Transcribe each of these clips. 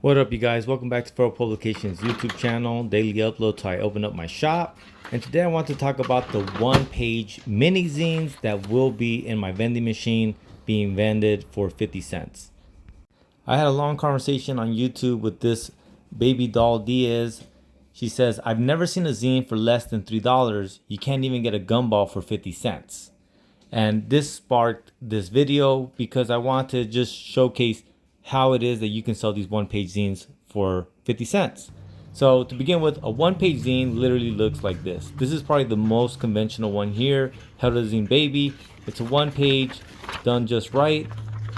What up, you guys? Welcome back to Furrow Publications YouTube channel, daily upload till I open up my shop. And today I want to talk about the one-page mini zines that will be in my vending machine being vended for 50 cents. I had a long conversation on YouTube with this baby doll Diaz. She says, I've never seen a zine for less than $3. You can't even get a gumball for 50 cents. And this sparked this video because I want to just showcase how it is that you can sell these one-page zines for 50 cents. So to begin with, a one-page zine literally looks like this. This is probably the most conventional one here, Held a Zine Baby. It's a one page, done just right,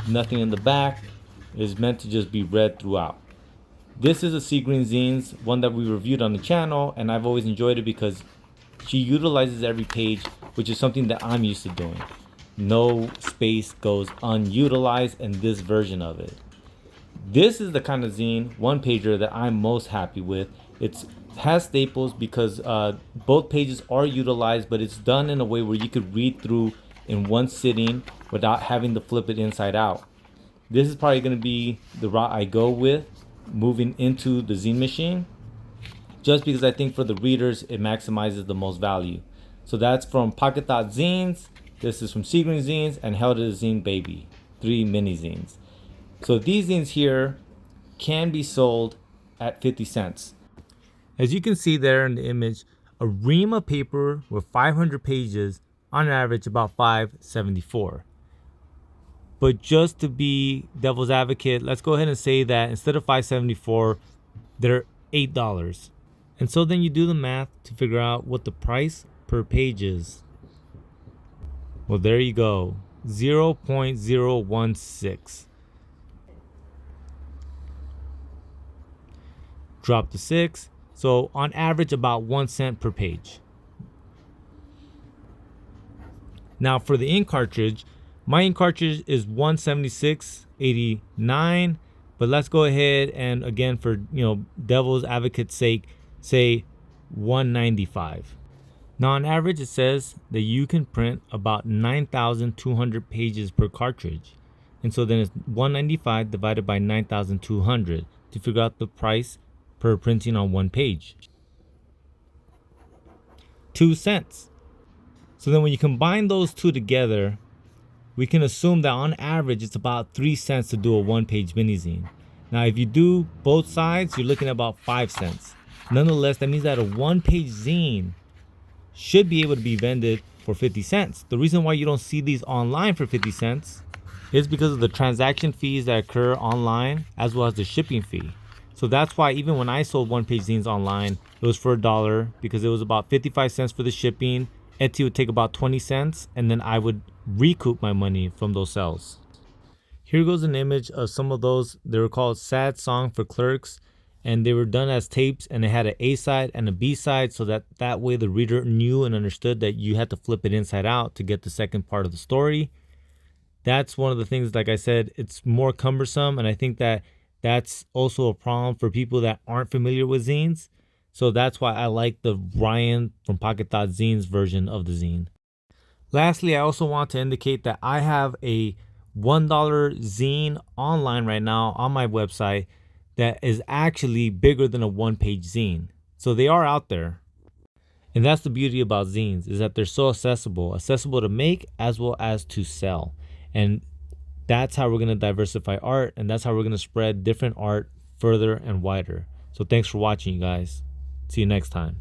nothing in the back. It is meant to just be read throughout. This is a Sea Green Zines, one that we reviewed on the channel, and I've always enjoyed it because she utilizes every page, which is something that I'm used to doing. No space goes unutilized in this version of it. This is the kind of zine, one pager, that I'm most happy with. It has staples because both pages are utilized, but it's done in a way where you could read through in one sitting without having to flip it inside out. This is probably going to be the route I go with moving into the zine machine, just because I think for the readers it maximizes the most value. So that's from Pocket Thought Zines, this is from Sea Green Zines, and Held a Zine Baby, 3 mini zines. So these zines here can be sold at 50 cents. As you can see there in the image, a ream of paper with 500 pages, on average about $5.74. But just to be devil's advocate, let's go ahead and say that instead of $5.74, they're $8. And so then you do the math to figure out what the price per page is. Well, there you go, 0.016. Drop to 6. So on average, about 1 cent per page. Now for the ink cartridge, my ink cartridge is $176.89. But let's go ahead and, again, for devil's advocate's sake, say $195. Now on average, it says that you can print about 9,200 pages per cartridge. And so then it's $195 divided by 9,200 to figure out the price per printing on one page. 2 cents. So then when you combine those two together, we can assume that on average it's about 3 cents to do a one-page mini zine. Now if you do both sides, you're looking at about 5 cents. Nonetheless, that means that a one-page zine should be able to be vended for 50 cents. The reason why you don't see these online for 50 cents is because of the transaction fees that occur online, as well as the shipping fee. So that's why even when I sold one-page zines online, it was for $1 because it was about 55 cents for the shipping. Etsy would take about 20 cents, and then I would recoup my money from those sales. Here goes an image of some of those. They were called Sad Song for Clerks, and they were done as tapes, and it had an A side and a B side, so that way the reader knew and understood that you had to flip it inside out to get the second part of the story. That's one of the things, like I said, it's more cumbersome, and I think that's also a problem for people that aren't familiar with zines. So that's why I like the Ryan from Pocket Thought Zines version of the zine. Lastly, I also want to indicate that I have a $1 zine online right now on my website that is actually bigger than a one-page zine. So they are out there. And that's the beauty about zines, is that they're so accessible to make as well as to sell. And that's how we're going to diversify art, and that's how we're going to spread different art further and wider. So thanks for watching, you guys. See you next time.